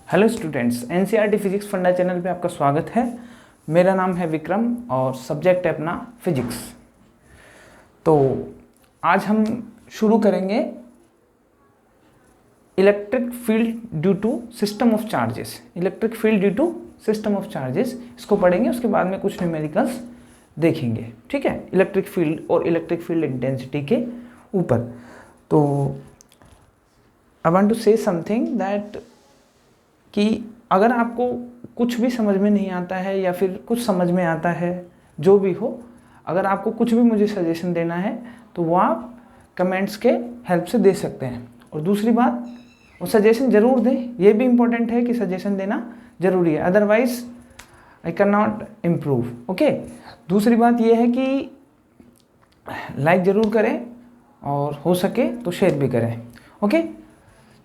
Hello students, NCERT physics फंडा channel पे आपका स्वागत है। मेरा नाम है विक्रम और सब्जेक्ट है अपना फिजिक्स। तो आज हम शुरू करेंगे electric field due to system of charges. Electric field due to system of charges इसको पढ़ेंगे, उसके बाद में कुछ न्यूमेरिकल्स देखेंगे। ठीक है, इलेक्ट्रिक फील्ड और इलेक्ट्रिक फील्ड इंटेंसिटी के ऊपर। तो I want to say something that कि अगर आपको कुछ भी समझ में नहीं आता है या फिर कुछ समझ में आता है, जो भी हो, अगर आपको कुछ भी मुझे सजेशन देना है तो वो आप कमेंट्स के हेल्प से दे सकते हैं। और दूसरी बात, वो सजेशन ज़रूर दें, ये भी इम्पोर्टेंट है कि सजेशन देना ज़रूरी है, otherwise I can not improve. Okay, दूसरी बात ये है कि लाइक ज़रूर करें और हो सके तो शेयर भी करें। ओके,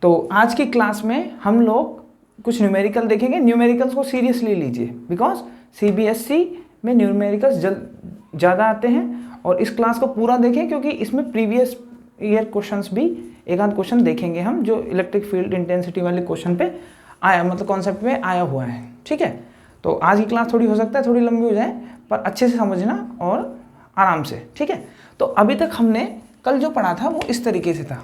तो आज की क्लास में हम लोग कुछ न्यूमेरिकल देखेंगे। न्यूमेरिकल्स को सीरियसली लीजिए, बिकॉज सीबीएसई में न्यूमेरिकल्स ज़्यादा आते हैं। और इस क्लास को पूरा देखें क्योंकि इसमें प्रीवियस ईयर क्वेश्चंस भी एक आध क्वेश्चन देखेंगे हम, जो इलेक्ट्रिक फील्ड इंटेंसिटी वाले क्वेश्चन पे आया, मतलब कॉन्सेप्ट में आया हुआ है। ठीक है, तो आज की क्लास थोड़ी हो सकता है थोड़ी लंबी हो जाए, पर अच्छे से समझना और आराम से। ठीक है, तो अभी तक हमने कल जो पढ़ा था वो इस तरीके से था।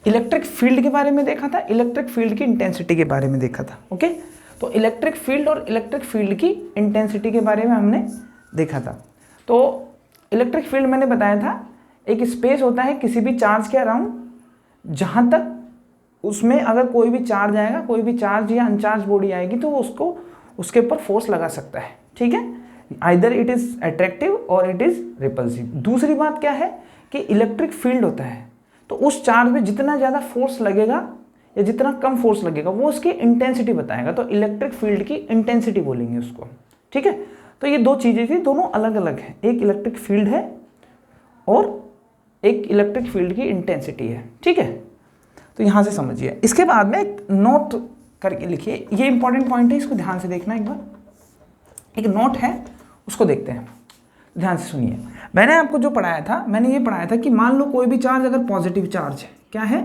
इलेक्ट्रिक फील्ड के बारे में देखा था, इलेक्ट्रिक फील्ड की इंटेंसिटी के बारे में देखा था। ओके, तो इलेक्ट्रिक फील्ड और इलेक्ट्रिक फील्ड की इंटेंसिटी के बारे में हमने देखा था। तो इलेक्ट्रिक फील्ड मैंने बताया था, एक स्पेस होता है किसी भी चार्ज के अराउंड, जहाँ तक उसमें अगर कोई भी चार्ज आएगा, कोई भी चार्ज या अनचार्ज बॉडी आएगी तो वो उसको उसके ऊपर फोर्स लगा सकता है। ठीक है, आइदर इट इज़ अट्रैक्टिव और इट इज़ रिपल्सिव। दूसरी बात क्या है कि इलेक्ट्रिक फील्ड होता है तो उस चार्ज में जितना ज़्यादा फोर्स लगेगा या जितना कम फोर्स लगेगा वो उसकी इंटेंसिटी बताएगा। तो इलेक्ट्रिक फील्ड की इंटेंसिटी बोलेंगे उसको। ठीक है, तो ये दो चीज़ें थी, दोनों अलग अलग हैं। एक इलेक्ट्रिक फील्ड है और एक इलेक्ट्रिक फील्ड की इंटेंसिटी है। ठीक है, तो यहाँ से समझिए। इसके बाद में एक नोट करके लिखिए, ये इंपॉर्टेंट पॉइंट है, इसको ध्यान से देखना। एक बार एक नोट है, उसको देखते हैं, ध्यान से सुनिए। मैंने आपको जो पढ़ाया था, मैंने ये पढ़ाया था कि मान लो कोई भी चार्ज अगर पॉजिटिव चार्ज है, क्या है,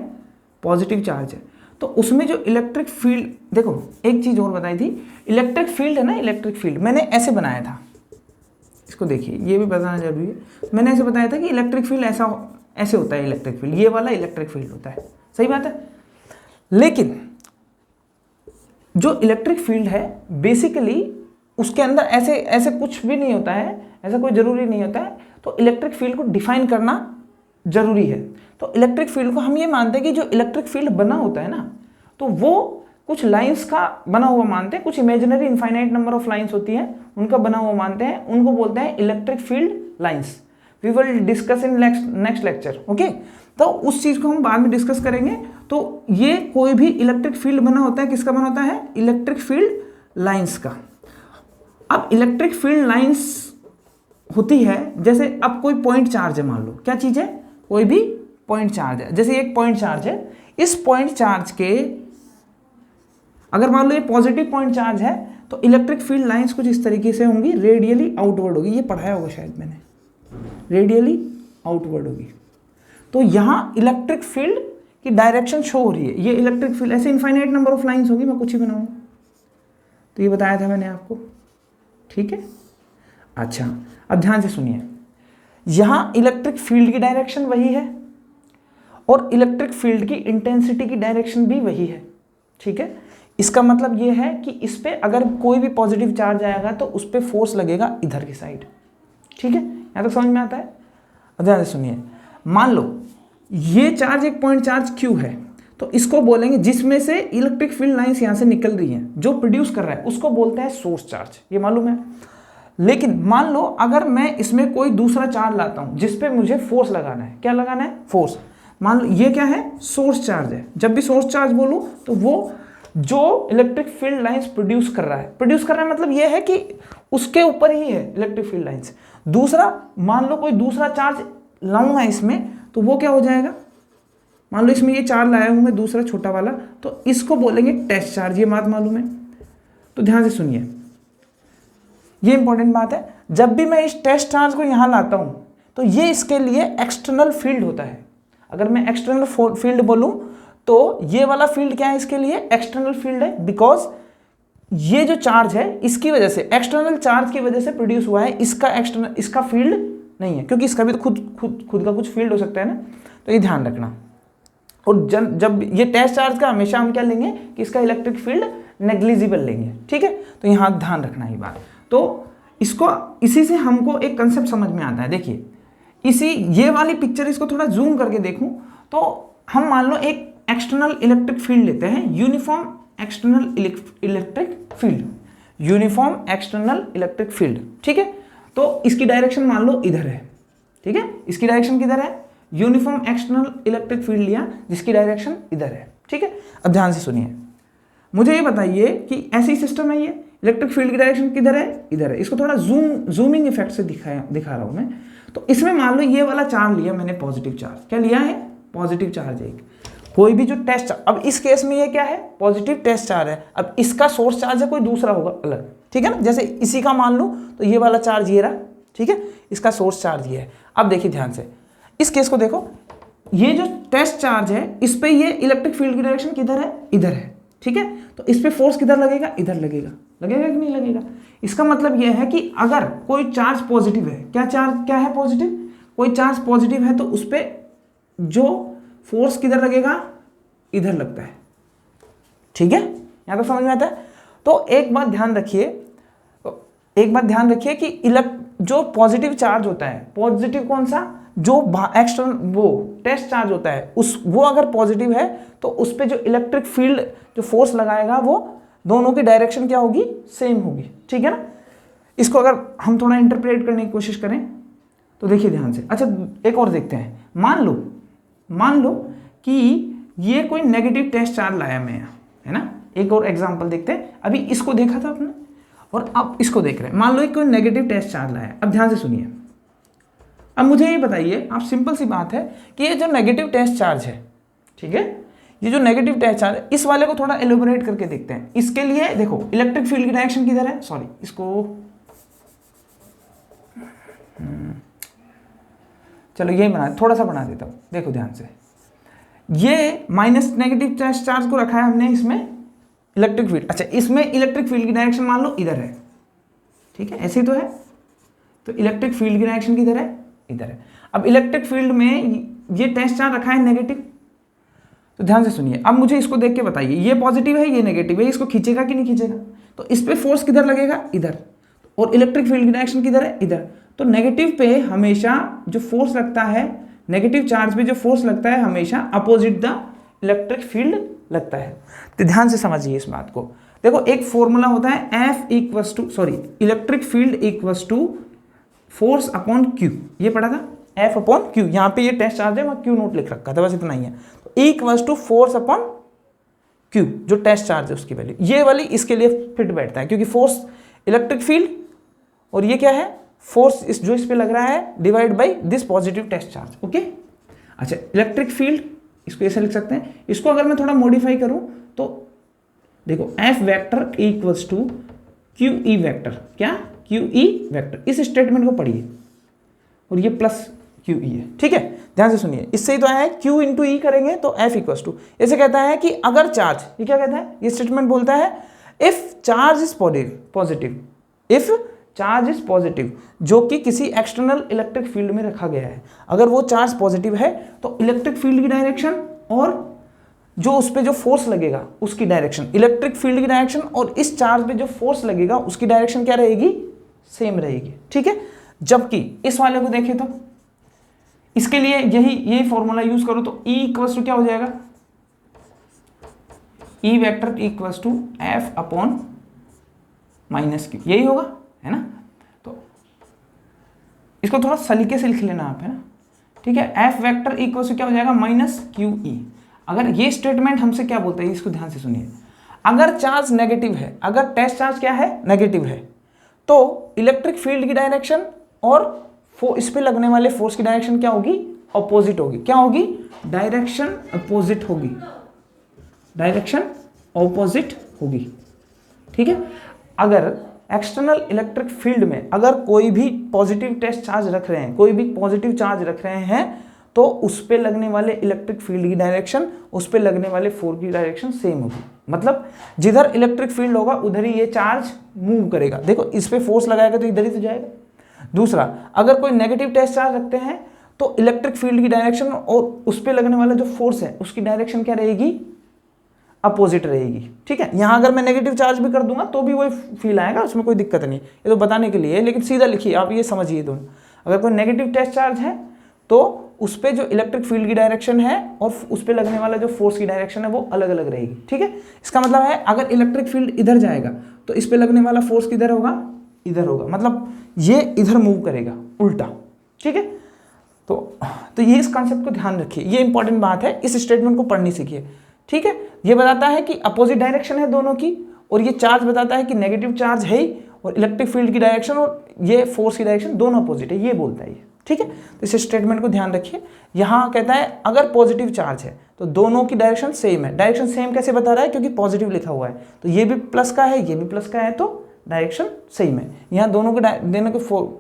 पॉजिटिव चार्ज है, तो उसमें जो इलेक्ट्रिक फील्ड, देखो एक चीज़ और बताई थी, इलेक्ट्रिक फील्ड है ना, इलेक्ट्रिक फील्ड मैंने ऐसे बनाया था, इसको देखिए, ये भी बताना जरूरी है। मैंने ऐसे बताया था कि इलेक्ट्रिक फील्ड ऐसे होता है, इलेक्ट्रिक फील्ड ये वाला इलेक्ट्रिक फील्ड होता है, सही बात है। लेकिन जो इलेक्ट्रिक फील्ड है बेसिकली उसके अंदर ऐसे कुछ भी नहीं होता है, ऐसा कोई ज़रूरी नहीं होता है। तो इलेक्ट्रिक फील्ड को डिफाइन करना ज़रूरी है। तो इलेक्ट्रिक फील्ड को हम ये मानते हैं कि जो इलेक्ट्रिक फील्ड बना होता है ना, तो वो कुछ लाइंस का बना हुआ मानते हैं, कुछ imaginary infinite number of lines होती हैं, उनका बना हुआ मानते हैं, उनको बोलते हैं electric field lines. We will discuss in next lecture. Okay, तो उस चीज़ को हम बाद में डिस्कस करेंगे। तो ये कोई भी इलेक्ट्रिक फील्ड बना होता है, किसका बना होता है, इलेक्ट्रिक फील्ड लाइंस का। अब इलेक्ट्रिक फील्ड लाइंस होती है, जैसे अब कोई पॉइंट चार्ज है, मान लो क्या चीज़ है, कोई भी पॉइंट चार्ज है, जैसे एक पॉइंट चार्ज है, इस पॉइंट चार्ज के अगर मान लो ये पॉजिटिव पॉइंट चार्ज है तो इलेक्ट्रिक फील्ड लाइंस कुछ इस तरीके से होंगी, रेडियली आउटवर्ड होगी। ये पढ़ाया होगा शायद मैंने, रेडियली आउटवर्ड होगी। तो यहाँ इलेक्ट्रिक फील्ड की डायरेक्शन शो हो रही है, ये इलेक्ट्रिक फील्ड ऐसे इनफाइनाइट नंबर ऑफ लाइंस होगी, मैं कुछ ही बनाऊंगा। तो ये बताया था मैंने आपको, ठीक है। अच्छा, अब ध्यान से सुनिए, यहाँ इलेक्ट्रिक फील्ड की डायरेक्शन वही है और इलेक्ट्रिक फील्ड की इंटेंसिटी की डायरेक्शन भी वही है। ठीक है, इसका मतलब ये है कि इस पे अगर कोई भी पॉजिटिव चार्ज आएगा तो उस पे फोर्स लगेगा इधर की साइड। ठीक है, यहाँ तक समझ में आता है। अब ध्यान से सुनिए, मान लो ये चार्ज एक पॉइंट चार्ज Q है, तो इसको बोलेंगे, जिसमें से इलेक्ट्रिक फील्ड लाइंस यहाँ से निकल रही हैं, जो प्रोड्यूस कर रहा है उसको बोलते हैं सोर्स चार्ज, ये मालूम है। लेकिन मान लो अगर मैं इसमें कोई दूसरा चार्ज लाता हूं जिस पे मुझे फोर्स लगाना है, क्या लगाना है, फोर्स। मान लो ये क्या है, सोर्स चार्ज है। जब भी सोर्स चार्ज बोलूं तो वो जो इलेक्ट्रिक फील्ड लाइंस प्रोड्यूस कर रहा है मतलब ये है कि उसके ऊपर ही है इलेक्ट्रिक फील्ड लाइंस। दूसरा, मान लो कोई दूसरा चार्ज लाऊंगा इसमें, तो वो क्या हो जाएगा, मान लो इसमें ये चार्ज लाया हूं मैं दूसरा छोटा वाला, तो इसको बोलेंगे टेस्ट चार्ज, ये बात मालूम है। तो ध्यान से सुनिए, ये इंपॉर्टेंट बात है। जब भी मैं इस टेस्ट चार्ज को यहां लाता हूं तो ये इसके लिए एक्सटर्नल फील्ड होता है। अगर मैं एक्सटर्नल फील्ड बोलूं तो ये वाला फील्ड क्या है इसके लिए, एक्सटर्नल फील्ड है, बिकॉज ये जो चार्ज है इसकी वजह से, एक्सटर्नल चार्ज की वजह से प्रोड्यूस हुआ है, इसका फील्ड नहीं है, क्योंकि इसका भी तो खुद का कुछ फील्ड हो सकता है ना, तो ये ध्यान रखना। और जब ये टेस्ट चार्ज का हमेशा हम क्या लेंगे कि इसका इलेक्ट्रिक फील्ड नेग्लिजिबल लेंगे, ठीक है, तो यहाँ ध्यान रखना ये बात। तो इसको, इसी से हमको एक कंसेप्ट समझ में आता है। देखिए इसी ये वाली पिक्चर, इसको थोड़ा जूम करके देखूं तो हम मान लो एक एक्सटर्नल इलेक्ट्रिक फील्ड लेते हैं, uniform external electric field, uniform external electric field, ठीक है। तो इसकी डायरेक्शन मान लो इधर है, ठीक है, इसकी डायरेक्शन किधर है, यूनिफॉर्म एक्सटर्नल इलेक्ट्रिक फील्ड लिया जिसकी डायरेक्शन इधर है, ठीक है। अब ध्यान से सुनिए, मुझे ये बताइए कि ऐसी सिस्टम है, ये इलेक्ट्रिक फील्ड की डायरेक्शन किधर है, इधर है। इसको थोड़ा जूमिंग इफेक्ट से दिखा रहा हूं मैं। तो इसमें मान लो ये वाला चार्ज लिया मैंने, पॉजिटिव चार्ज, क्या लिया है, पॉजिटिव चार्ज है। कोई भी जो टेस्ट, अब इस केस में ये क्या है, पॉजिटिव टेस्ट चार्ज है। अब इसका सोर्स चार्ज है कोई दूसरा होगा अलग, ठीक है ना। जैसे इसी का मान लो तो ये वाला चार्ज ये रहा, ठीक है, इसका सोर्स चार्ज ये है। अब देखिए ध्यान से इस केस को देखो, ये जो टेस्ट चार्ज है इस पे ये इलेक्ट्रिक फील्ड की डायरेक्शन किधर है, इधर है, ठीक है। तो इस पे फोर्स किधर लगेगा, इधर लगेगा, लगेगा कि नहीं लगेगा। इसका मतलब यह है कि अगर कोई चार्ज पॉजिटिव है, क्या है पॉजिटिव, कोई चार्ज पॉजिटिव है तो उस पर जो फोर्स किधर लगेगा, इधर लगता है, ठीक है, यहां तक समझ में आता है। तो एक बात ध्यान रखिए कि जो पॉजिटिव चार्ज होता है, पॉजिटिव कौन सा, जो एक्सटर्नल वो टेस्ट चार्ज होता है, वो अगर पॉजिटिव है तो उस पर जो इलेक्ट्रिक फील्ड जो फोर्स लगाएगा वो दोनों की डायरेक्शन क्या होगी, सेम होगी, ठीक है ना। इसको अगर हम थोड़ा इंटरप्रेट करने की कोशिश करें तो देखिए ध्यान से। अच्छा एक और देखते हैं, मान लो कि ये कोई नेगेटिव टेस्ट चार्ज लाया मैं, है ना। एक और एग्जांपल देखते हैं, अभी इसको देखा था आपने और अब इसको देख रहे हैं। मान लो एक कोई नेगेटिव टेस्ट चार्ज लाया, अब ध्यान से सुनिए। अब मुझे ये बताइए, आप, सिंपल सी बात है कि ये जो नेगेटिव टेस्ट चार्ज है, ठीक है, ये जो नेगेटिव टेस्ट चार्ज है, इस वाले को थोड़ा एलोबरेट करके देखते हैं। इसके लिए देखो इलेक्ट्रिक फील्ड की डायरेक्शन किधर है, सॉरी इसको चलो यही थोड़ा सा बना देता हूं, देखो ध्यान से। ये माइनस नेगेटिव चार्ज को रखा है हमने इसमें इलेक्ट्रिक फील्ड। अच्छा इसमें इलेक्ट्रिक फील्ड की डायरेक्शन मान लो इधर है, ठीक है, ऐसे ही तो है। तो इलेक्ट्रिक फील्ड की डायरेक्शन किधर है, इधर है। अब इलेक्ट्रिक फील्ड में ये टेस्ट चार्ज रखा है नेगेटिव, तो ध्यान से सुनिए। अब मुझे इसको देख के बताइए, ये पॉजिटिव है ये नेगेटिव है, इसको खींचेगा कि नहीं खींचेगा। तो इस पे फोर्स किधर लगेगा, इधर, और इलेक्ट्रिक फील्ड की डायरेक्शन किधर है, इधर। तो नेगेटिव पे हमेशा जो फोर्स लगता है, नेगेटिव चार्ज पे जो फोर्स लगता है हमेशा अपोजिट द इलेक्ट्रिक फील्ड लगता है। तो ध्यान से समझिए इस बात को। देखो एक फॉर्मूला होता है electric field equals to force upon q, ये पढ़ा था, F अपॉन क्यू। यहाँ पे ये टेस्ट चार्ज है, मैं क्यू नोट लिख रखा था, बस इतना ही है। तो equals to force upon q, जो टेस्ट चार्ज है उसकी वैल्यू, ये वाली इसके लिए फिट बैठता है, क्योंकि फोर्स इलेक्ट्रिक फील्ड और ये क्या है, फोर्स जो इस पे लग रहा है divide by this positive test charge, okay. अच्छा इलेक्ट्रिक फील्ड इसको ऐसे लिख सकते हैं। इसको अगर मैं थोड़ा मॉडिफाई करूं तो देखो F vector equals to q E vector, क्या, क्यू ई वेक्टर। इस स्टेटमेंट को पढ़िए, और ये प्लस क्यू ई है, ठीक है। ध्यान से सुनिए, इससे ही तो आया है क्यू इंटू ई करेंगे तो F इक्वल्स टू, ऐसे कहता है कि अगर चार्ज, ये क्या कहता है, ये स्टेटमेंट बोलता है if charge is positive, if charge is positive, जो कि किसी एक्सटर्नल इलेक्ट्रिक फील्ड में रखा गया है, अगर वो चार्ज पॉजिटिव है तो इलेक्ट्रिक फील्ड की डायरेक्शन और जो उस पे जो फोर्स लगेगा उसकी डायरेक्शन, इलेक्ट्रिक फील्ड की डायरेक्शन और इस चार्ज पे जो फोर्स लगेगा उसकी डायरेक्शन क्या रहेगी, सेम रहेगी, ठीक है। जबकि इस वाले को देखें तो इसके लिए यही फॉर्मूला यूज करो तो E इक्वल्स टू क्या हो जाएगा, E vector equals to F upon minus q, यही होगा, है ना। तो इसको थोड़ा सलीके से लिख लेना आप, है ना, ठीक है। F वेक्टर इक्वल्स टू क्या हो जाएगा, माइनस क्यू ई। अगर ये स्टेटमेंट हमसे क्या बोलता है, इसको ध्यान से सुनिए। अगर चार्ज नेगेटिव है, अगर टेस्ट चार्ज क्या है, नेगेटिव है, तो इलेक्ट्रिक फील्ड की डायरेक्शन और इस पे लगने वाले फोर्स की डायरेक्शन क्या होगी, अपोजिट होगी। क्या होगी, डायरेक्शन अपोजिट होगी, डायरेक्शन अपोजिट होगी, ठीक है। अगर एक्सटर्नल इलेक्ट्रिक फील्ड में अगर कोई भी पॉजिटिव टेस्ट चार्ज रख रहे हैं, कोई भी पॉजिटिव चार्ज रख रहे हैं, तो उस पे लगने वाले इलेक्ट्रिक फील्ड की डायरेक्शन उस पे लगने वाले फोर्स की डायरेक्शन सेम होगी। मतलब जिधर इलेक्ट्रिक फील्ड होगा उधर ही ये चार्ज मूव करेगा। देखो इस पे फोर्स लगाएगा तो इधर ही तो जाएगा। दूसरा, अगर कोई नेगेटिव टेस्ट चार्ज रखते हैं तो इलेक्ट्रिक फील्ड की डायरेक्शन और उस पे लगने वाला जो फोर्स है उसकी डायरेक्शन क्या रहेगी, अपोजिट रहेगी। ठीक है, यहां अगर मैं नेगेटिव चार्ज भी कर दूंगा तो भी वही फील आएगा, उसमें कोई दिक्कत नहीं। ये तो बताने के लिए है, लेकिन सीधा लिखिए आप, ये समझिए दोनों। अगर कोई नेगेटिव टेस्ट चार्ज है तो उस पे जो इलेक्ट्रिक फील्ड की डायरेक्शन है और उस पे लगने वाला जो फोर्स की डायरेक्शन है वो अलग अलग रहेगी। ठीक है, इसका मतलब है अगर इलेक्ट्रिक फील्ड इधर जाएगा तो इस पे लगने वाला फोर्स किधर होगा, इधर होगा। मतलब ये इधर मूव करेगा उल्टा। ठीक है, तो ये इस कॉन्सेप्ट को ध्यान रखिए, ये इंपॉर्टेंट बात है, इस स्टेटमेंट को पढ़नी सीखिए। ठीक है, ये बताता है कि अपोजिट डायरेक्शन है दोनों की, और ये चार्ज बताता है कि नेगेटिव चार्ज है ही, और इलेक्ट्रिक फील्ड की डायरेक्शन और ये फोर्स की डायरेक्शन दोनों अपोजिट है, ये बोलता है ये। ठीक है, तो इस स्टेटमेंट को ध्यान रखिए। यहाँ कहता है अगर पॉजिटिव चार्ज है तो दोनों की डायरेक्शन सेम है। डायरेक्शन सेम कैसे बता रहा है, क्योंकि पॉजिटिव लिखा हुआ है, तो ये भी प्लस का है ये भी प्लस का है, तो डायरेक्शन सेम है। यहाँ दोनों के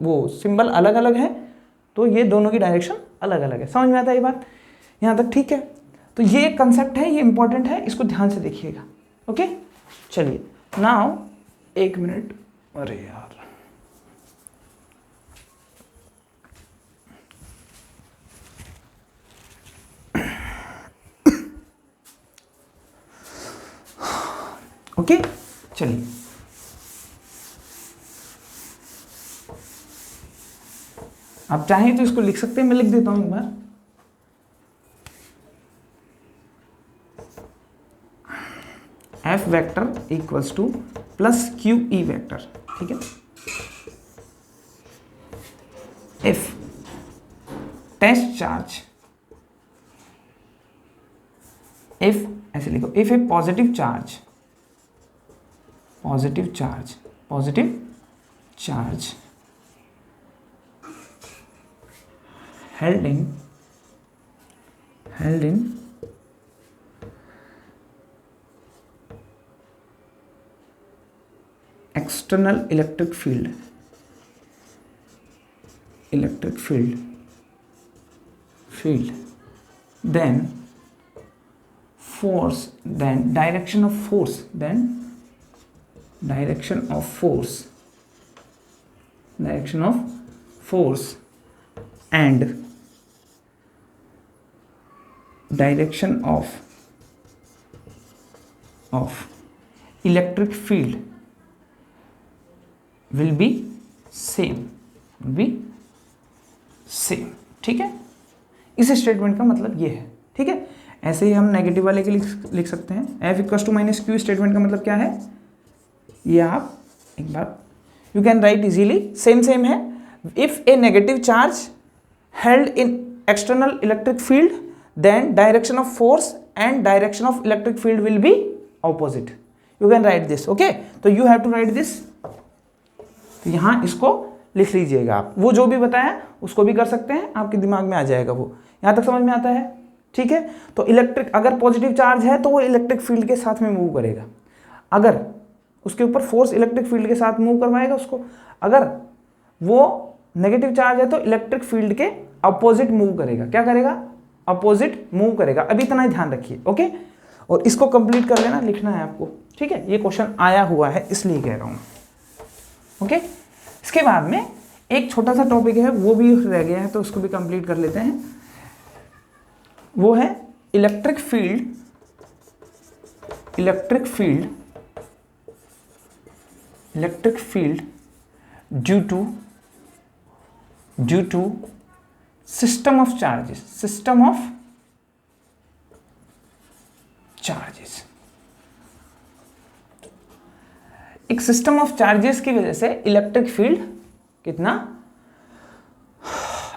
वो सिंबल अलग अलग है, तो ये दोनों की डायरेक्शन अलग अलग है। समझ में आता है ये बात यहाँ तक? ठीक है, तो ये कंसेप्ट है, ये इंपॉर्टेंट है, इसको ध्यान से देखिएगा। ओके, चलिए नाउ 1 मिनट। अरे यार, ओके चलिए, आप चाहें तो इसको लिख सकते हैं, मैं लिख देता हूं एक बार। F vector equals two plus Q E vector. ठीक है, F टेस्ट चार्ज, F ऐसे लिखो, F A positive charge, positive charge, positive charge held in external electric field, then force, then direction of force, direction of force and direction of electric field will be same, ठीक है, इस statement का मतलब ये है। ठीक है, ऐसे ही हम नेगेटिव वाले के लिए लिख सकते हैं। F equals to minus q statement का मतलब क्या है, ये आप एक बार you can write easily, same है। If a negative charge held in external electric field, then direction of force and direction of electric field will be opposite. You can write this, okay? तो you have to write this. तो यहाँ इसको लिख लीजिएगा आप, वो जो भी बताया उसको भी कर सकते हैं, आपके दिमाग में आ जाएगा वो। यहाँ तक समझ में आता है? ठीक है, तो इलेक्ट्रिक अगर पॉजिटिव चार्ज है तो वो इलेक्ट्रिक फील्ड के साथ में मूव करेगा, अगर उसके ऊपर फोर्स इलेक्ट्रिक फील्ड के साथ मूव करवाएगा उसको, अगर वो नेगेटिव चार्ज है तो इलेक्ट्रिक फील्ड के अपोजिट मूव करेगा। क्या करेगा? अपोजिट मूव करेगा। अभी इतना ही ध्यान रखिए, ओके? और इसको कंप्लीट कर लेना, लिखना है आपको। ठीक है, ये क्वेश्चन आया हुआ है इसलिए कह रहा हूँ, ओके? इसके बाद में एक छोटा सा टॉपिक है, वो भी रह गया है तो उसको भी कंप्लीट कर लेते हैं। वो है electric field due to system of charges. एक सिस्टम ऑफ चार्जेस की वजह से इलेक्ट्रिक फील्ड कितना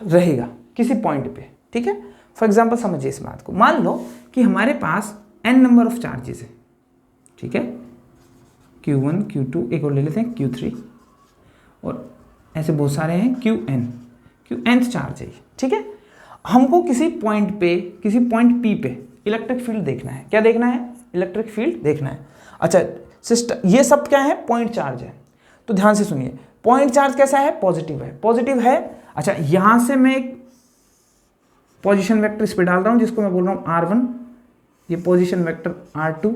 रहेगा किसी पॉइंट पे। ठीक है, फॉर एग्जांपल समझिए इस बात को। मान लो कि हमारे पास n नंबर ऑफ चार्जेस है, ठीक है, Q1 Q2, एक और ले लेते हैं Q3, और ऐसे बहुत सारे हैं Qnth चार्ज है। ठीक है, हमको किसी पॉइंट P पे इलेक्ट्रिक फील्ड देखना है। क्या देखना है? इलेक्ट्रिक फील्ड देखना है। अच्छा, सिस्टम ये सब क्या है? पॉइंट चार्ज है। तो ध्यान से सुनिए, पॉइंट चार्ज कैसा है? पॉजिटिव है। अच्छा, यहां से मैं पोजीशन वेक्टर इस पे डाल रहा हूँ जिसको मैं बोल रहा हूँ R1, ये पोजीशन वेक्टर R2।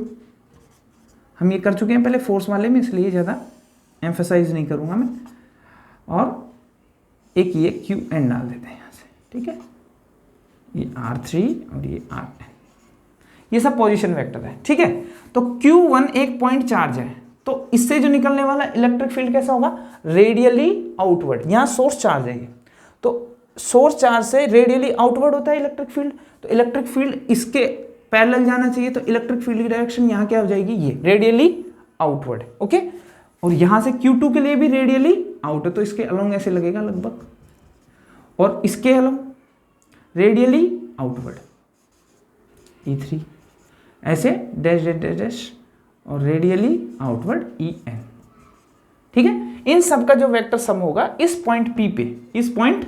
हम ये कर चुके हैं पहले फोर्स वाले में, इसलिए ज़्यादा एम्फेसाइज नहीं करूँगा मैं। और एक ये QN डाल देते हैं यहाँ से, ठीक है, ये R3 और ये RN, ये सब पोजीशन वेक्टर है, ठीक है। तो Q1 एक पॉइंट चार्ज है, तो इससे जो निकलने वाला इलेक्ट्रिक फील्ड कैसा होगा, रेडियली आउटवर्ड। यहाँ सोर्स चार्ज है ये, तो सोर्स चार्ज से रेडियली आउटवर्ड होता है इलेक्ट्रिक फील्ड, तो इलेक्ट्रिक फील्ड इसके पैरेलल जाना चाहिए, तो इलेक्ट्रिक फील्ड की डायरेक्शन यहाँ क्या हो जाएगी, ये रेडियली आउटवर्ड, ओके। और यहाँ से Q2 के लिए भी रेडियली आउट है, तो इसके अलोंग ऐसे लगेगा लगभग, और इसके अलोंग रेडियली आउटवर्ड E3, ऐसे डैश डैश डैश डैश और रेडियली आउटवर्ड EN, ठीक है। इन सब का जो वेक्टर सम होगा इस पॉइंट P पे, इस पॉइंट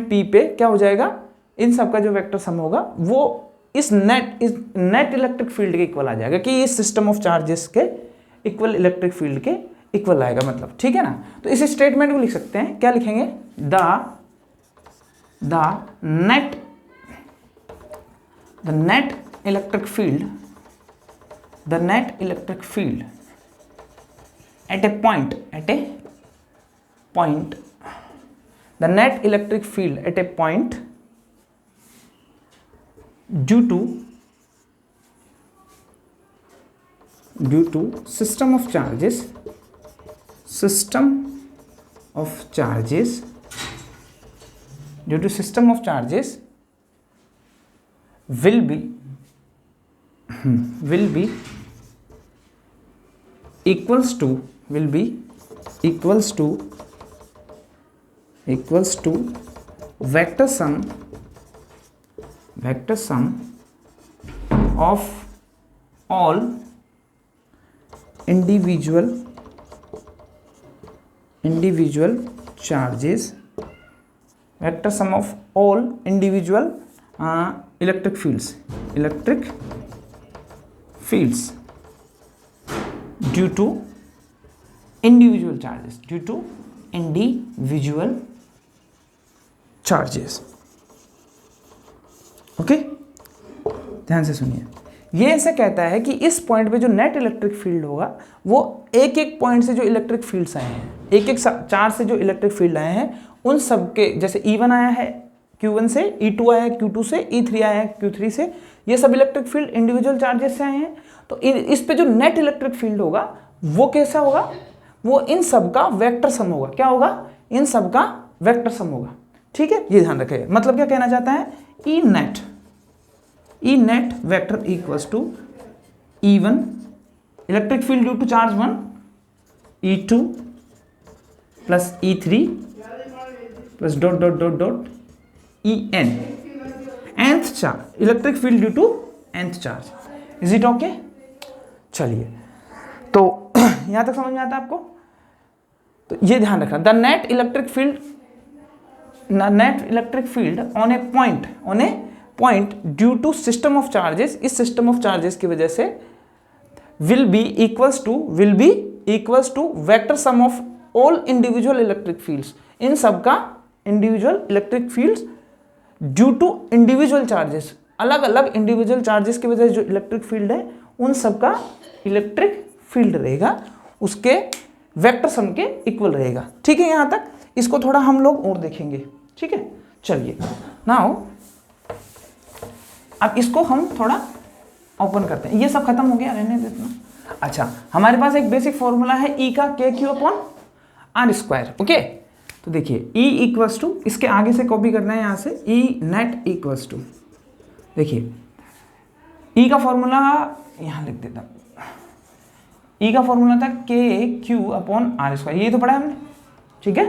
P पे क्या हो जाएगा, इन सब का जो वेक्टर सम होगा वो इस नेट इलेक्ट्रिक फील्ड के इक्वल आ जाएगा, कि इस सिस्टम ऑफ चार्जेस के इक्वल इलेक्ट्रिक फील्ड के इक्वल आएगा, मतलब, ठीक है ना। तो इस स्टेटमेंट को लिख सकते हैं, क्या लिखेंगे, the net electric field at a point the net electric field at a point due to system of charges will be equals to vector sum of all individual charges, vector sum of all individual electric fields due to individual charges, okay. ध्यान से सुनिए, ये ऐसे कहता है कि इस point पे जो नेट इलेक्ट्रिक फील्ड होगा वो एक एक पॉइंट से जो इलेक्ट्रिक फील्ड्स आए हैं, एक एक चार्ज से जो इलेक्ट्रिक फील्ड आए हैं, उन सब के, जैसे E1 आया है Q1 से, E2 आया है Q2 से, E3 आया है Q3 से, ये सब इलेक्ट्रिक फील्ड इंडिविजुअल चार्जेस से आए हैं। तो इस पे जो नेट इलेक्ट्रिक फील्ड होगा वो कैसा होगा, वो इन सब का वेक्टर सम होगा। क्या होगा, इन सब का वेक्टर सम होगा, ठीक है, ये ध्यान रखिए। मतलब क्या कहना चाहता है, E net vector equals to E1 electric field due to charge 1, E2 plus E3 plus dot dot dot dot EN, nth charge, electric field due to nth charge. Is it okay? चलिए, तो यहां तक समझ में आता है आपको? तो ये ध्यान रखना, the net electric field on a point due to system of charges, इस सिस्टम ऑफ चार्जेस की वजह से will be equals to vector sum of all individual electric fields, इन सब का individual electric fields due to individual charges, अलग अलग individual charges की वजह से जो इलेक्ट्रिक फील्ड है उन सब का इलेक्ट्रिक फील्ड रहेगा, उसके वेक्टर सम के इक्वल रहेगा। ठीक है, यहां तक। इसको थोड़ा हम लोग और देखेंगे, ठीक है। चलिए नाउ अब इसको हम थोड़ा ओपन करते हैं। ये सब खत्म हो गया, रहने देना। अच्छा, हमारे पास एक बेसिक फॉर्मूला है ई का KQ/R²। ओके, तो देखिए E इक्वल्स टू, इसके आगे से कॉपी करना है यहाँ से, E नेट इक्वल्स टू, देखिए E का फॉर्मूला यहाँ लिख देता हूँ। E का फॉर्मूला था KQ/R², ये तो पढ़ा हमने, ठीक है।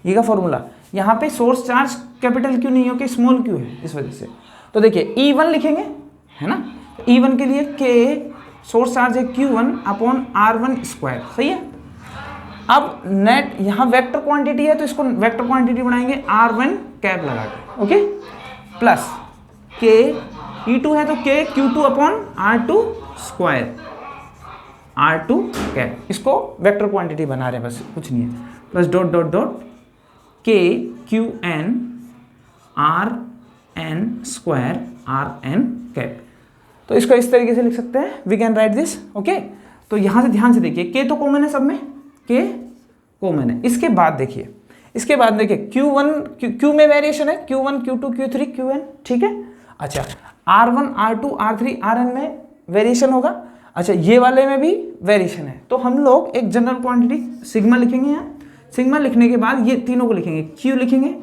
E का फॉर्मूला, यहाँ पे सोर्स चार्ज कैपिटल Q नहीं हो के स्मॉल q है, इस वजह से। तो देखिए E1 लिखेंगे, है ना। E1 के लिए K सोर्स चार्ज है Q1/R1², सही है। अब नेट यहाँ वेक्टर क्वांटिटी है, तो इसको वेक्टर क्वांटिटी बनाएंगे R1 कैप लगा के, ओके, प्लस K E2 है तो K Q2/R2² कैप, इसको वेक्टर क्वांटिटी बना रहे हैं, बस कुछ नहीं है, plus dot dot dot KQN r n square r n cap. तो इसको इस तरीके से लिख सकते हैं, we can write this. Okay, तो यहाँ से ध्यान से देखिए, के तो कॉमन है सब में, के कॉमन है। इसके बाद देखिए, Q1 Q में वेरिएशन है, Q1 Q2 Q3 Qn, ठीक है। अच्छा, R1 R2 R3 Rn में वेरिएशन होगा। अच्छा, ये वाले में भी वेरिएशन है। तो हम लोग एक जनरल क्वांटिटी सिग्मा लिखेंगे यहाँ। सिग्मा लिखने के बाद ये तीनों को लिखेंगे, Q लिखेंगे,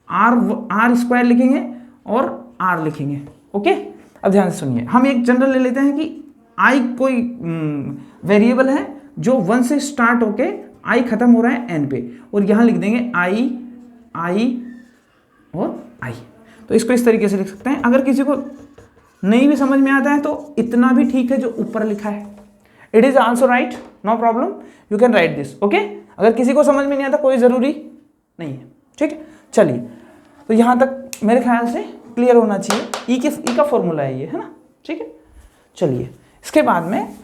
R स्क्वायर लिखेंगे और R लिखेंगे। ओके, अब ध्यान से सुनिए, हम एक जनरल ले लेते हैं कि I कोई वेरिएबल है जो 1 से स्टार्ट होके I खत्म हो रहा है n पे, और यहाँ लिख देंगे I और I। तो इसको इस तरीके से लिख सकते हैं। अगर किसी को नहीं भी समझ में आता है तो इतना भी ठीक है जो ऊपर लिखा है, it is also right, no problem, you can write this. Okay, अगर किसी को समझ में नहीं आता कोई ज़रूरी नहीं है, ठीक है। चलिए, तो यहाँ तक मेरे ख्याल से क्लियर होना चाहिए। ई का फॉर्मूला है ये, है ना, ठीक है। चलिए, इसके बाद में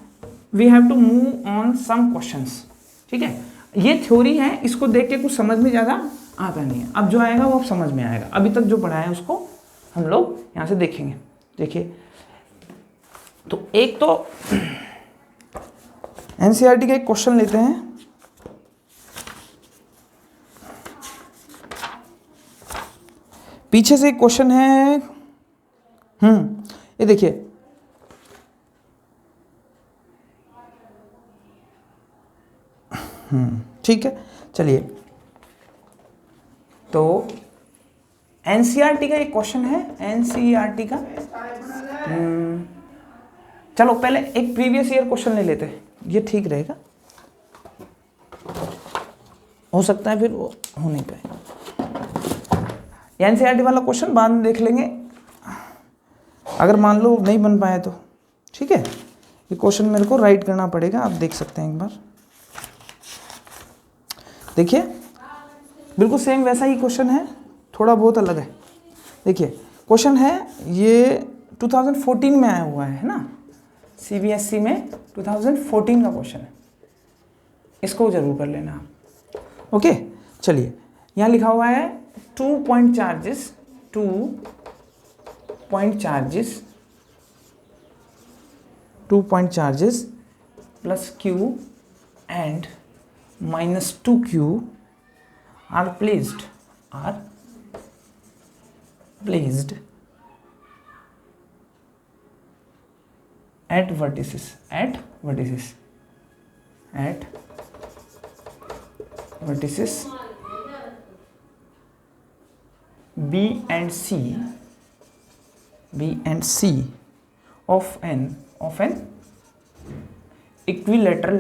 we have to move on some questions, ठीक है। ये थ्योरी है, इसको देख के कुछ समझ में ज़्यादा आता नहीं है, अब जो आएगा वो अब समझ में आएगा। अभी तक जो पढ़ा है उसको हम लोग यहाँ से देखेंगे। देखिए, तो एक तो एनसीईआरटी का एक क्वेश्चन लेते हैं। पीछे से एक क्वेश्चन है, ये देखिए, ठीक है। चलिए, तो एनसीईआरटी का एक क्वेश्चन है, एनसीईआरटी का। चलो पहले एक प्रीवियस ईयर क्वेश्चन ले लेते हैं, ये ठीक रहेगा, हो सकता है फिर वो हो नहीं पाएगा। एनसीईआरटी वाला क्वेश्चन बाद में देख लेंगे, अगर मान लो नहीं बन पाए तो, ठीक है। ये क्वेश्चन मेरे को राइट करना पड़ेगा, आप देख सकते हैं एक बार। देखिए, बिल्कुल सेम वैसा ही क्वेश्चन है, थोड़ा बहुत अलग है। देखिए, क्वेश्चन है ये 2014 में आया हुआ है ना, सीबीएसई में 2014 का क्वेश्चन है, इसको जरूर कर लेना आप। ओके, चलिए, यहाँ लिखा हुआ है 2 point charges plus Q and minus 2Q are placed at vertices B and C of an equilateral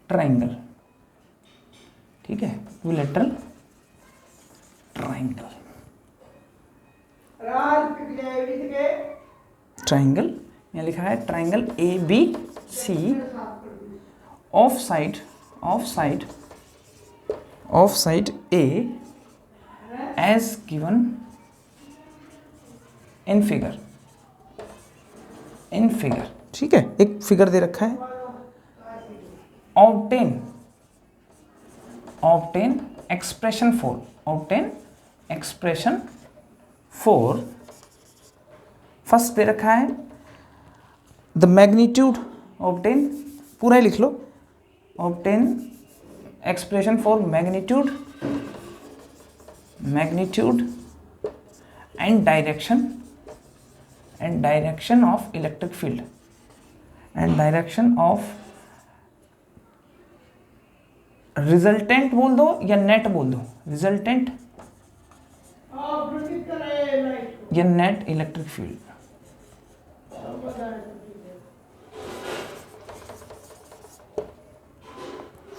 triangle, ठीक है, equilateral triangle, यहाँ लिखा है triangle ABC of side A as given in figure, ठीक है। एक फिगर दे रखा है, obtain expression for first they रखा है द मैग्नीट्यूड, obtain पूरा ही लिख लो, obtain expression for magnitude and direction of electric field and direction of resultant बोल दो या नेट बोल दो, रिजल्टेंट या net electric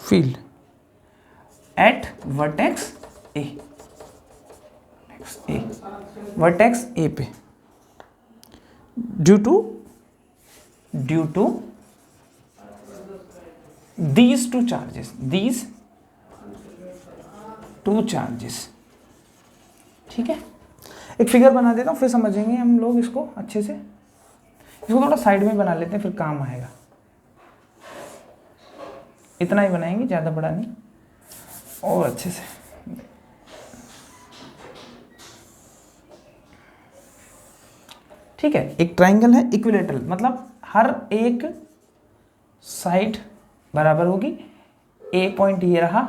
field at vertex a पे due to these two charges, ठीक है। एक फिगर बना देता हूँ, फिर समझेंगे हम लोग इसको अच्छे से। इसको थोड़ा साइड में बना लेते हैं, फिर काम आएगा। इतना ही बनाएंगे, ज़्यादा बड़ा नहीं। और अच्छे से, ठीक है। एक ट्राइंगल है इक्विलेटरल, मतलब हर एक साइड बराबर होगी। ए पॉइंट ये रहा,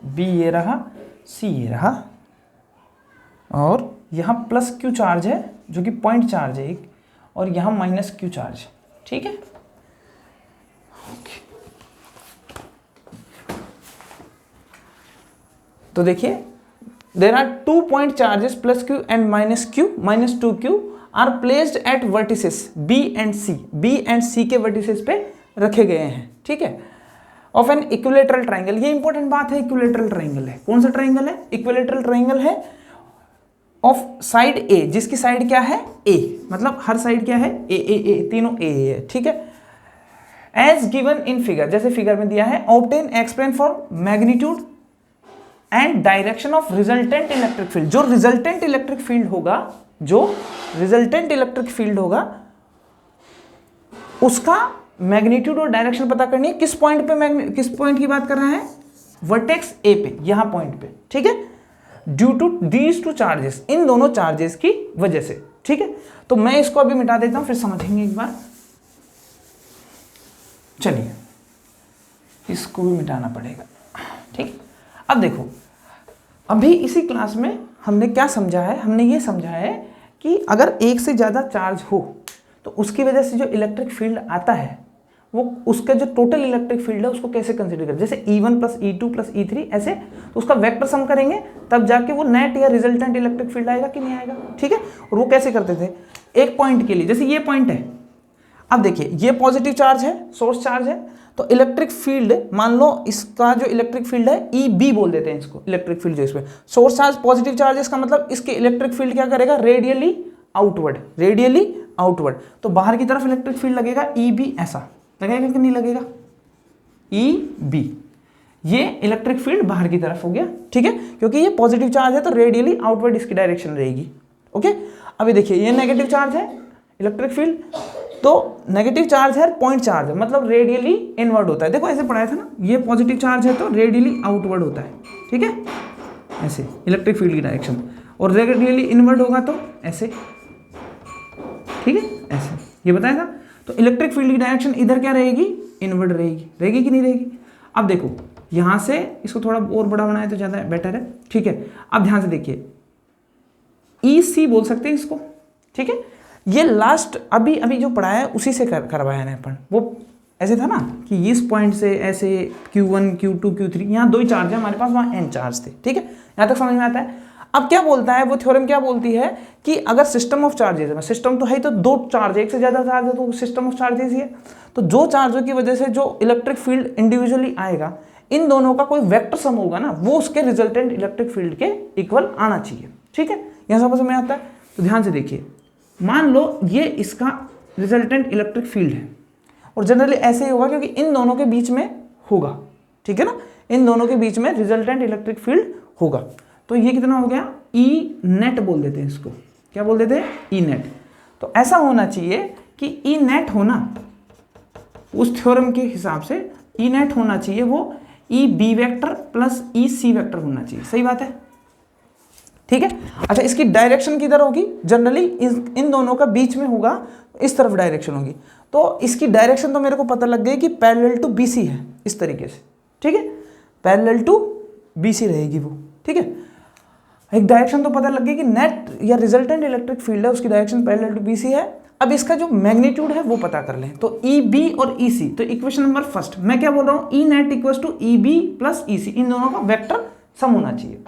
बी ये रहा, सी ये रहा, और यहाँ प्लस क्यू चार्ज है जो कि पॉइंट चार्ज है एक, और यहाँ माइनस क्यू चार्ज, ठीक है। तो देखिए there are 2 point charges plus q and minus 2q are placed at vertices B and C, B and C के वर्टिसेस पे रखे गए हैं, ठीक है, ऑफ एन इक्विलेटरल ट्राइंगल। ये इंपॉर्टेंट बात है, इक्विलेटरल ट्राइंगल है। कौन सा ट्राइंगल है? इक्विलेटरल ट्राइंगल है ऑफ साइड ए, जिसकी साइड क्या है? ए, मतलब हर साइड क्या है? ए, तीनों ए है, ठीक है। एज गिवन इन फिगर, जैसे फिगर में दिया है, obtain explain for magnitude and direction of resultant electric field. जो रिजल्टेंट इलेक्ट्रिक फील्ड होगा, जो रिजल्टेंट इलेक्ट्रिक फील्ड होगा, उसका मैग्नीट्यूड और डायरेक्शन पता करनी है। किस पॉइंट पे, किस पॉइंट की बात कर रहे हैं? वर्टेक्स ए पे, यहां पॉइंट पे, ठीक है। Due to these two charges, इन दोनों चार्जेस की वजह से, ठीक है। तो मैं इसको अभी मिटा देता हूं, फिर समझेंगे एक बार। चलिए इसको भी मिटाना पड़ेगा, ठीक। अब देखो, अभी इसी क्लास में हमने क्या समझा है? हमने ये समझा है कि अगर एक से ज़्यादा चार्ज हो तो उसकी वजह से जो इलेक्ट्रिक फील्ड आता है, वो उसका जो टोटल इलेक्ट्रिक फील्ड है उसको कैसे कंसीडर करें। जैसे E1 plus E2 plus E3 ऐसे, तो उसका वेक्टर सम करेंगे, तब जाके वो नेट या रिजल्टेंट इलेक्ट्रिक फील्ड आएगा कि नहीं आएगा, ठीक है। और वो कैसे करते थे? एक पॉइंट के लिए, जैसे ये पॉइंट है, अब देखिए ये पॉजिटिव चार्ज है, सोर्स चार्ज है, तो इलेक्ट्रिक फील्ड, मान लो इसका जो इलेक्ट्रिक फील्ड है EB बोल देते हैं इसको, इलेक्ट्रिक फील्ड जो इसमें सोर्स चार्ज पॉजिटिव चार्ज है, इसका मतलब इसके इलेक्ट्रिक फील्ड क्या करेगा? Radially outward, radially outward. तो बाहर की तरफ इलेक्ट्रिक फील्ड लगेगा EB, ऐसा लगेगा कि नहीं लगेगा? EB, ये इलेक्ट्रिक फील्ड बाहर की तरफ हो गया, ठीक है, क्योंकि ये पॉजिटिव चार्ज है तो रेडियली आउटवर्ड इसकी डायरेक्शन रहेगी, ओके। अभी देखिए ये नेगेटिव चार्ज है इलेक्ट्रिक फील्ड, तो नेगेटिव चार्ज है, पॉइंट चार्ज है, मतलब रेडियली इनवर्ड होता है। देखो ऐसे पढ़ाया था ना, ये पॉजिटिव चार्ज है तो रेडियली आउटवर्ड होता है, ठीक है, ऐसे इलेक्ट्रिक फील्ड की डायरेक्शन, और रेडियली इनवर्ड होगा तो ऐसे, ठीक है, ऐसे, ये बताया था। तो इलेक्ट्रिक फील्ड की डायरेक्शन इधर क्या रहेगी? इनवर्ड रहेगी, रहेगी कि नहीं रहेगी? अब देखो यहां से इसको थोड़ा और बड़ा बनाए तो ज़्यादा बेटर है, ठीक है। अब ध्यान से देखिए, EC बोल सकते हैं इसको, ठीक है। ये लास्ट अभी जो पढ़ाया है उसी से करवाया है अपन। वो ऐसे था ना कि इस पॉइंट से ऐसे Q1 Q2 Q3, यहाँ 2 ही चार्ज है हमारे पास, वहाँ N चार्ज थे, ठीक है, यहाँ तक समझ में आता है। अब क्या बोलता है वो थ्योरम, क्या बोलती है कि अगर सिस्टम ऑफ चार्जेस है, सिस्टम तो है ही, तो 2 चार्ज, एक से ज़्यादा चार्ज है तो सिस्टम ऑफ चार्जेस ही है, तो जो चार्जों की वजह से जो इलेक्ट्रिक फील्ड इंडिविजुअली आएगा, इन दोनों का कोई वेक्टर सम होगा ना, वो उसके रिजल्टेंट इलेक्ट्रिक फील्ड के इक्वल आना चाहिए, ठीक है। यहाँ समझ में आता है। तो ध्यान से देखिए, मान लो ये इसका रिजल्टेंट इलेक्ट्रिक फील्ड है, और जनरली ऐसे ही होगा क्योंकि इन दोनों के बीच में होगा, ठीक है ना, इन दोनों के बीच में रिजल्टेंट इलेक्ट्रिक फील्ड होगा। तो ये कितना हो गया? E नेट बोल देते हैं इसको, क्या बोल देते हैं? E net. तो ऐसा होना चाहिए कि E नेट होना, उस थ्योरम के हिसाब से E नेट होना चाहिए वो EB vector plus EC vector होना चाहिए, सही बात है, ठीक है। अच्छा, इसकी डायरेक्शन किधर होगी? जनरली इन दोनों का बीच में होगा, इस तरफ डायरेक्शन होगी। तो इसकी डायरेक्शन तो मेरे को पता लग गई कि पैरेलल टू BC है, इस तरीके से, ठीक है, पैरेलल टू BC रहेगी वो, ठीक है। एक डायरेक्शन तो पता लग गई कि नेट या रिजल्टेंट इलेक्ट्रिक फील्ड है, उसकी डायरेक्शन पैरेलल टू BC है। अब इसका जो मैग्नीट्यूड है वो पता कर लें, तो EB और EC, तो इक्वेशन नंबर फर्स्ट मैं क्या बोल रहा हूँ? E net equals to EB plus EC, इन दोनों का वेक्टर सम होना चाहिए।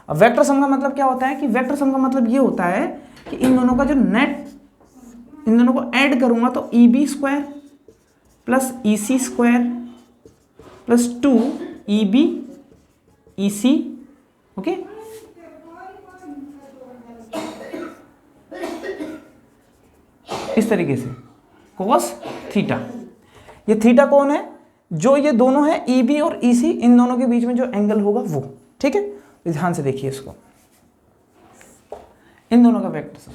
अब वेक्टर सम का मतलब क्या होता है कि वेक्टर सम का मतलब ये होता है कि इन दोनों का जो नेट, इन दोनों को ऐड करूंगा तो EB square plus EC square plus 2 EB EC, okay. इस तरीके से cos थीटा, ये थीटा कौन है? जो ये दोनों है EB और EC, इन दोनों के बीच में जो एंगल होगा वो, ठीक है। ध्यान से देखिए इसको, इन दोनों का वेक्टर सम।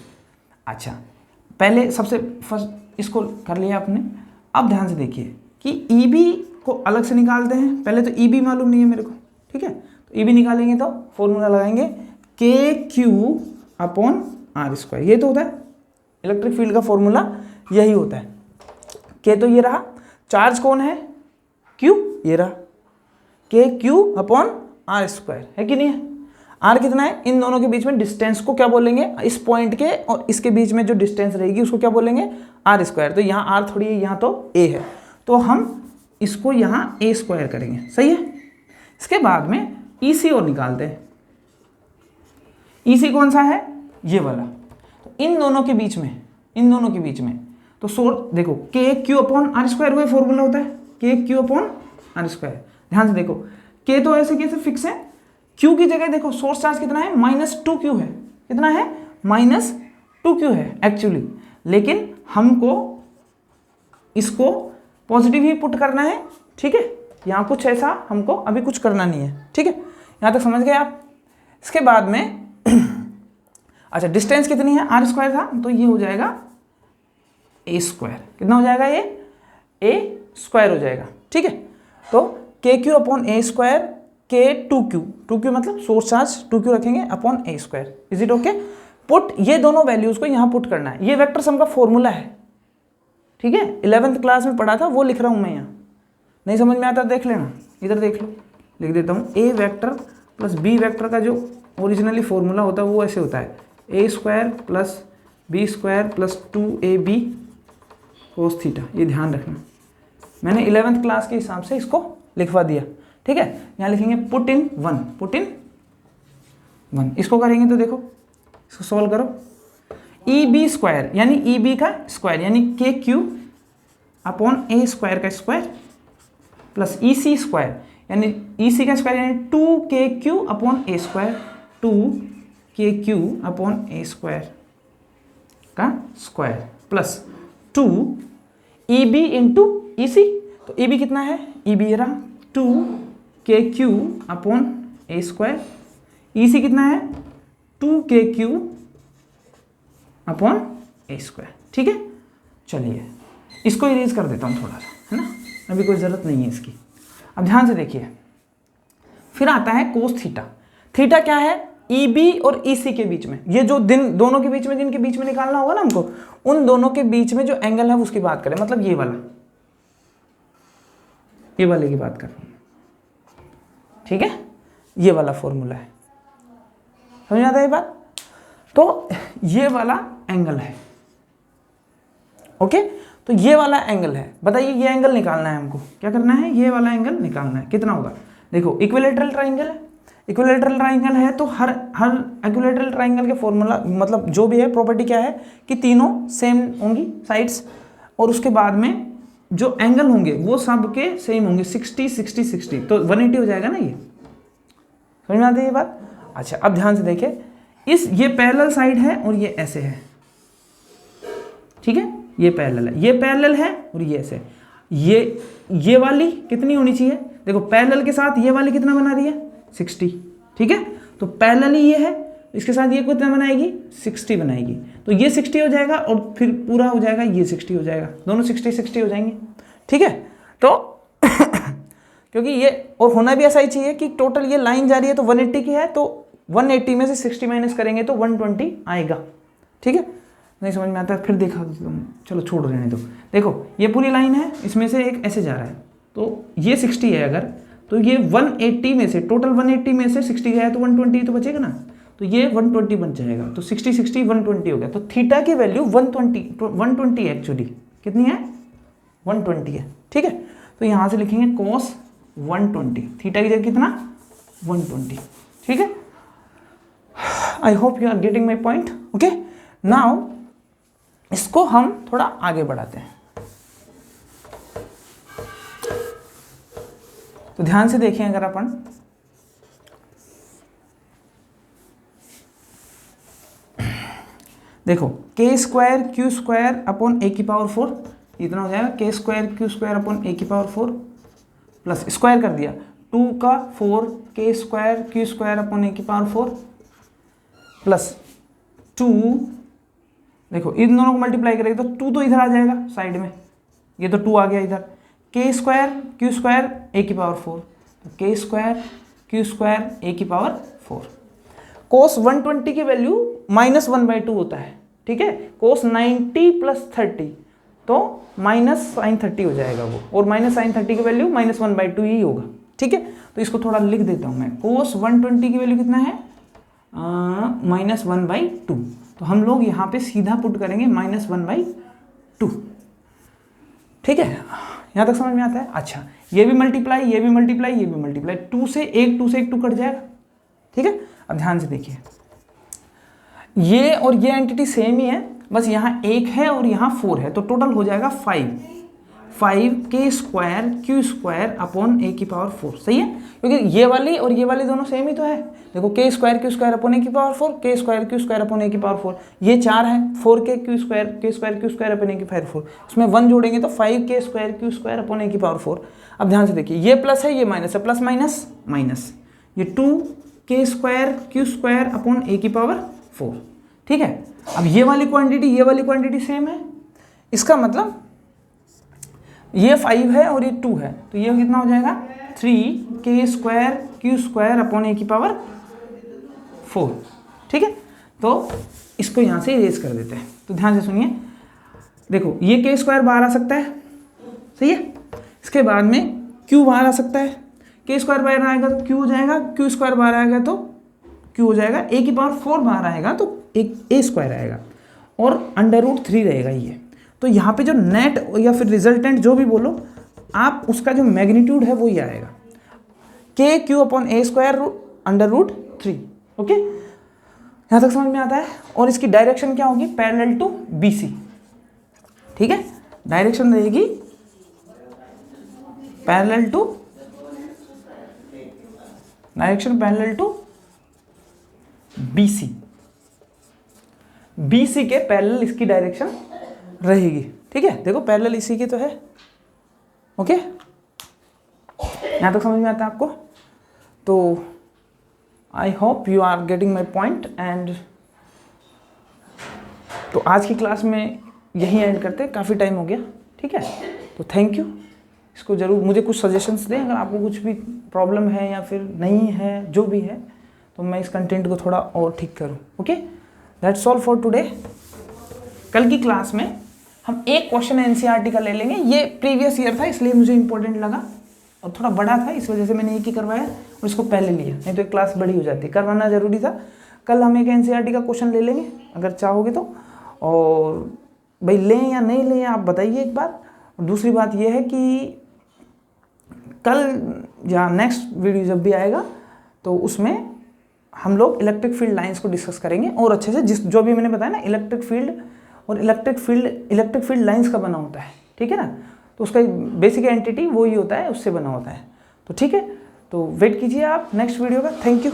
अच्छा, पहले सबसे फर्स्ट इसको कर लिया आपने। अब ध्यान से देखिए कि EB को अलग से निकालते हैं। पहले तो EB मालूम नहीं है मेरे को, ठीक है, तो ई बी निकालेंगे तो फॉर्मूला लगाएंगे के क्यू अपॉन आर स्क्वायर। ये तो होता है इलेक्ट्रिक फील्ड का फॉर्मूला, यही होता है। के तो ये रहा, चार्ज कौन है क्यू, ये रहा के क्यू अपॉन आर स्क्वायर, है कि नहीं है। आर कितना है, इन दोनों के बीच में डिस्टेंस को क्या बोलेंगे, इस पॉइंट के और इसके बीच में जो डिस्टेंस रहेगी उसको क्या बोलेंगे, आर स्क्वायर। तो यहाँ आर थोड़ी है, यहाँ तो ए है, तो हम इसको यहाँ ए स्क्वायर करेंगे, सही है। इसके बाद में ई सी और निकालते हैं। ई सी कौन सा है, ये वाला। तो इन दोनों के बीच में, इन दोनों के बीच में तो सोर्स देखो के क्यू अपॉन आर स्क्वायर वही फॉर्मूला होता है, के क्यू अपॉन आर स्क्वायर। ध्यान से देखो, के तो ऐसे कैसे फिक्स है, क्यू की जगह देखो सोर्स चार्ज कितना है, -2q है। कितना है, -2q है एक्चुअली, लेकिन हमको इसको पॉजिटिव ही पुट करना है, ठीक है। यहाँ कुछ ऐसा हमको अभी कुछ करना नहीं है, ठीक है। यहाँ तक समझ गए आप। इसके बाद में अच्छा डिस्टेंस कितनी है, आर स्क्वायर था, तो ये हो जाएगा ए स्क्वायर। कितना हो जाएगा, ये ए स्क्वायर हो जाएगा, ठीक है। तो के क्यू अपॉन ए स्क्वायर, के 2q मतलब सोर्स चार्ज 2q रखेंगे upon a square. Is it okay. Put ये दोनों वैल्यूज को यहाँ पुट करना है। ये वेक्टर सम का फॉर्मूला है, ठीक है। 11th क्लास में पढ़ा था, वो लिख रहा हूँ मैं यहाँ। नहीं समझ में आता देख लेना, इधर देख लो, लिख देता हूँ। ए वेक्टर प्लस बी वेक्टर का जो ओरिजिनली फॉर्मूला होता है वो ऐसे होता है, a square plus b square plus 2ab cos theta. ये ध्यान रखना, मैंने 11th क्लास के हिसाब से इसको लिखवा दिया, ठीक है। यहाँ लिखेंगे पुट इन 1। इसको करेंगे तो देखो, इसको सॉल्व करो। ई बी स्क्वायर यानी ई बी का स्क्वायर यानी k q upon a square का square plus E C square यानी ई सी का स्क्वायर यानी 2kq upon a square, 2kq upon a square का square plus 2 E B into E C. तो E B कितना है, E B ये रहा 2kq अपॉन ए स्क्वायर। ई सी कितना है, 2kq अपॉन ए स्क्वायर, ठीक है। चलिए इसको इरेज कर देता हूँ थोड़ा सा, है ना, अभी कोई ज़रूरत नहीं है इसकी। अब ध्यान से देखिए, फिर आता है कोस थीटा। थीटा क्या है, ई बी और ई सी के बीच में, ये जो दोनों के बीच में, जिनके बीच में निकालना होगा ना हमको, उन दोनों के बीच में जो एंगल है उसकी बात करें, मतलब ये वाला, ये वाले की बात कर रहा हूँ, ठीक है। ये वाला फॉर्मूला है, समझ आता है ये बात। तो ये वाला एंगल है, ओके। तो ये वाला एंगल है, बताइए ये एंगल निकालना है हमको, क्या करना है, ये वाला एंगल निकालना है। कितना होगा, देखो इक्विलैटरल ट्रायंगल है, इक्विलैटरल ट्रायंगल है तो हर इक्विलैटरल ट्रायंगल के फॉर्मूला मतलब जो भी है प्रॉपर्टी क्या है कि तीनों सेम होंगी साइड्स, और उसके बाद में जो एंगल होंगे वो सब के सेम होंगे, 60 60 60, तो 180 हो जाएगा ना। ये समझ में आती है ये बात। अच्छा अब ध्यान से देखिए, ये पैरेलल साइड है और ये ऐसे है, ठीक है, ये पैरेलल है, ये पैरेलल है और ये ऐसे। ये वाली कितनी होनी चाहिए, देखो पैरेलल के साथ ये वाली कितना बना रही है, 60, ठीक है। तो पैरेलल ही ये है, इसके साथ ये कितना बनाएगी, 60 बनाएगी, तो ये 60 हो जाएगा और फिर पूरा हो जाएगा, ये 60 हो जाएगा, दोनों 60 60 हो जाएंगे, ठीक है। तो क्योंकि ये और होना भी ऐसा ही चाहिए कि टोटल ये लाइन जा रही है तो 180 की है, तो 180 में से 60 माइनस करेंगे तो 120 आएगा, ठीक है। नहीं समझ में आता है फिर देखा, चलो छोड़ रहने दो। देखो ये पूरी लाइन है, इसमें से एक ऐसे जा रहा है, तो ये 60 है अगर, तो ये 180 में से, टोटल 180 में से 60 गया है तो 120 तो बचेगा ना, तो ये 120 बन जाएगा, तो 60 60 120 हो गया। तो थीटा की वैल्यू 120 एक्चुअली कितनी है, 120 है, ठीक है। तो यहाँ से लिखेंगे cos 120, थीटा की जगह कितना, 120, ठीक है। I hope you are getting my point, okay. Now इसको हम थोड़ा आगे बढ़ाते हैं, तो ध्यान से देखें, अगर अपन देखो के square q square upon a की पावर 4 इतना हो जाएगा, के square q square upon a की पावर 4 प्लस स्क्वायर कर दिया 2 का 4 के square q square upon a की पावर 4 प्लस 2, देखो इन दोनों को मल्टीप्लाई करेंगे तो 2 तो इधर आ जाएगा साइड में, ये तो 2 आ गया इधर, के स्क्वायर क्यू स्क्वायर ए की पावर 4, तो के स्क्वायर क्यू स्क्वायर ए की पावर 4। कोस 120 की वैल्यू -1/2 होता है, ठीक है। कोस 90 + 30 तो -sin30 हो जाएगा वो, और -sin30 की वैल्यू -1/2 ही होगा, ठीक है। तो इसको थोड़ा लिख देता हूँ मैं। कोस 120 की वैल्यू कितना है, -1/2। तो हम लोग यहाँ पे सीधा पुट करेंगे -1/2, ठीक है। यहाँ तक समझ में आता है। अच्छा, ये भी मल्टीप्लाई, ये भी मल्टीप्लाई, ये भी मल्टीप्लाई, 2 से 1 कट जाएगा, ठीक है। अब ध्यान से देखिए, ये और ये एंटिटी सेम ही है, बस यहाँ 1 है और यहाँ 4 है, तो टोटल हो जाएगा 5 k square q square upon a की पावर 4, सही है। क्योंकि ये वाली और ये वाली दोनों सेम ही तो है। देखो k square q square upon a की power 4, k square q square upon a की पावर 4, ये 4 है, 4k q square q square upon a की पावर 4, इसमें 1 जोड़ेंगे तो 5k square q square upon a की पावर 4। अब ध्यान से देखिए, ये प्लस है, ये माइनस है, प्लस माइनस माइनस, ये 2k square q square upon a की पावर 4, ठीक है। अब ये वाली क्वांटिटी सेम है, इसका मतलब ये 5 है और ये 2 है, तो ये कितना हो जाएगा 3k square q square upon a की पावर 4, ठीक है। तो इसको यहाँ से इरेज कर देते हैं। तो ध्यान से सुनिए, देखो ये k स्क्वायर बाहर आ सकता है, सही है। इसके बाद में q बाहर आ सकता है, k स्क्वायर बाहर आएगा तो q हो जाएगा, q स्क्वायर बाहर आएगा तो q हो जाएगा, a की पावर 4 बाहर आएगा तो एक a स्क्वायर आएगा, और √3 रहेगा ये। तो यहाँ पे जो नेट या फिर रिजल्टेंट जो भी बोलो आप, उसका जो मैग्नीट्यूड है वो ही आएगा, k q upon a square √3, okay. यहाँ तक समझ में आता है। और इसकी डायरेक्शन क्या होगी, पैरेलल टू BC, ठीक है। डायरेक्शन रहेगी पैरेलल टू BC, BC के पैरेलल इसकी डायरेक्शन रहेगी, ठीक है। देखो पैरेलल इसी की तो है, ओके। यहाँ तक समझ में आता है आपको। तो I hope you are getting my point. And तो आज की क्लास में यही एंड करते हैं, काफ़ी टाइम हो गया, ठीक है। तो थैंक यू। इसको ज़रूर मुझे कुछ सजेशंस दें, अगर आपको कुछ भी प्रॉब्लम है या फिर नहीं है, जो भी है, तो मैं इस कंटेंट को थोड़ा और ठीक करूँ, okay. That's all for today. कल की क्लास में हम एक क्वेश्चन एनसीईआरटी का ले लेंगे। ये प्रीवियस ईयर था इसलिए मुझे इंपॉर्टेंट लगा, और थोड़ा बड़ा था इस वजह से मैंने एक ही करवाया और इसको पहले लिया, नहीं तो एक क्लास बड़ी हो जाती, करवाना ज़रूरी था। कल हम एक एनसीईआरटी का क्वेश्चन ले लेंगे अगर चाहोगे तो, और भाई लें या नहीं लें आप बताइए एक बार। और दूसरी बात यह है कि कल या नेक्स्ट वीडियो जब भी आएगा तो उसमें हम लोग इलेक्ट्रिक फील्ड लाइंस को डिस्कस करेंगे और अच्छे से, जो भी मैंने बताया ना, इलेक्ट्रिक फील्ड लाइंस का बना होता है, ठीक है ना। तो उसका बेसिक एंटिटी वो ही होता है, उससे बना होता है। तो ठीक है, तो वेट कीजिए आप नेक्स्ट वीडियो का। Thank you.